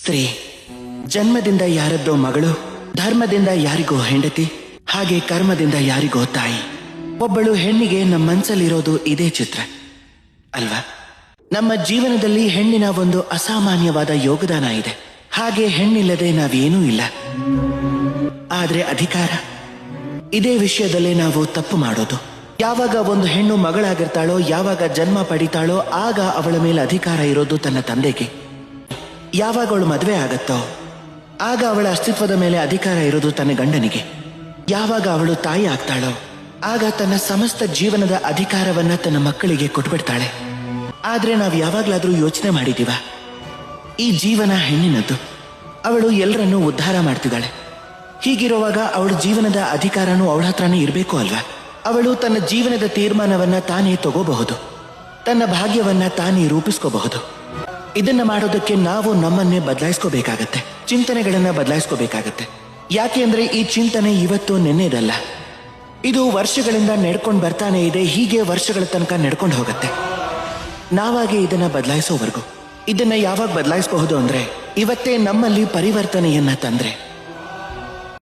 ಸ್ತ್ರೀ ಜನ್ಮದಿಂದ ಯಾರದ್ದೋ ಮಗಳು, ಧರ್ಮದಿಂದ ಯಾರಿಗೋ ಹೆಂಡತಿ, ಹಾಗೆ ಕರ್ಮದಿಂದ ಯಾರಿಗೋ ತಾಯಿ. ಒಬ್ಬಳು ಹೆಣ್ಣಿಗೆ ನಮ್ಮ ಮನಸ್ಸಲ್ಲಿರೋದು ಇದೇ ಚಿತ್ರ ಅಲ್ವಾ? ನಮ್ಮ ಜೀವನದಲ್ಲಿ ಹೆಣ್ಣಿನ ಒಂದು ಅಸಾಮಾನ್ಯವಾದ ಯೋಗದಾನ ಇದೆ. ಹಾಗೆ ಹೆಣ್ಣಿಲ್ಲದೆ ನಾವೇನೂ ಇಲ್ಲ. ಆದ್ರೆ ಅಧಿಕಾರ, ಇದೇ ವಿಷಯದಲ್ಲೇ ನಾವು ತಪ್ಪು ಮಾಡೋದು. ಯಾವಾಗ ಒಂದು ಹೆಣ್ಣು ಮಗಳಾಗಿರ್ತಾಳೋ, ಯಾವಾಗ ಜನ್ಮ ಪಡಿತಾಳೋ, ಆಗ ಅವಳ ಮೇಲೆ ಅಧಿಕಾರ ಇರೋದು ತನ್ನ ತಂದೆಗೆ. ಯಾವಾಗ ಅವಳು ಮದುವೆ ಆಗತ್ತೋ ಆಗ ಅವಳ ಅಸ್ತಿತ್ವದ ಮೇಲೆ ಅಧಿಕಾರ ಇರೋದು ತನ್ನ ಗಂಡನಿಗೆ. ಯಾವಾಗ ಅವಳು ತಾಯಿ ಆಗ್ತಾಳೋ ಆಗ ತನ್ನ ಸಮಸ್ತ ಜೀವನದ ಅಧಿಕಾರವನ್ನ ತನ್ನ ಮಕ್ಕಳಿಗೆ ಕೊಟ್ಬಿಡ್ತಾಳೆ. ಆದ್ರೆ ನಾವು ಯಾವಾಗ್ಲಾದ್ರೂ ಯೋಚನೆ ಮಾಡಿದೀವ, ಈ ಜೀವನ ಹೆಣ್ಣಿನದ್ದು, ಅವಳು ಎಲ್ಲರನ್ನೂ ಉದ್ಧಾರ ಮಾಡ್ತಿದ್ದಾಳೆ. ಹೀಗಿರುವಾಗ ಅವಳ ಜೀವನದ ಅಧಿಕಾರನೂ ಅವಳ ಹತ್ರನೇ ಇರಬೇಕು ಅಲ್ವಾ? ಅವಳು ತನ್ನ ಜೀವನದ ತೀರ್ಮಾನವನ್ನ ತಾನೇ ತಗೋಬಹುದು, ತನ್ನ ಭಾಗ್ಯವನ್ನ ತಾನೇ ರೂಪಿಸ್ಕೋಬಹುದು. ಇದನ್ನ ಮಾಡೋದಕ್ಕೆ ನಾವು ನಮ್ಮನ್ನೇ ಬದಲಾಯಿಸ್ಕೋಬೇಕಾಗತ್ತೆ, ಚಿಂತನೆಗಳನ್ನ ಬದಲಾಯಿಸ್ಕೋಬೇಕಾಗತ್ತೆ. ಯಾಕೆ ಅಂದ್ರೆ ಈ ಚಿಂತನೆ ಇವತ್ತು ನೆನ್ನೆದಲ್ಲ, ಇದು ವರ್ಷಗಳಿಂದ ನಡ್ಕೊಂಡು ಬರ್ತಾನೆ ಇದೆ. ಹೀಗೆ ವರ್ಷಗಳ ತನಕ ನಡ್ಕೊಂಡು ಹೋಗುತ್ತೆ. ನಾವಾಗೆ ಇದನ್ನ ಬದಲಾಯಿಸೋವರೆಗೂ. ಇದನ್ನ ಯಾವಾಗ ಬದಲಾಯಿಸಬಹುದು ಅಂದ್ರೆ ಇವತ್ತೇ ನಮ್ಮಲ್ಲಿ ಪರಿವರ್ತನೆಯನ್ನ ತಂದ್ರೆ.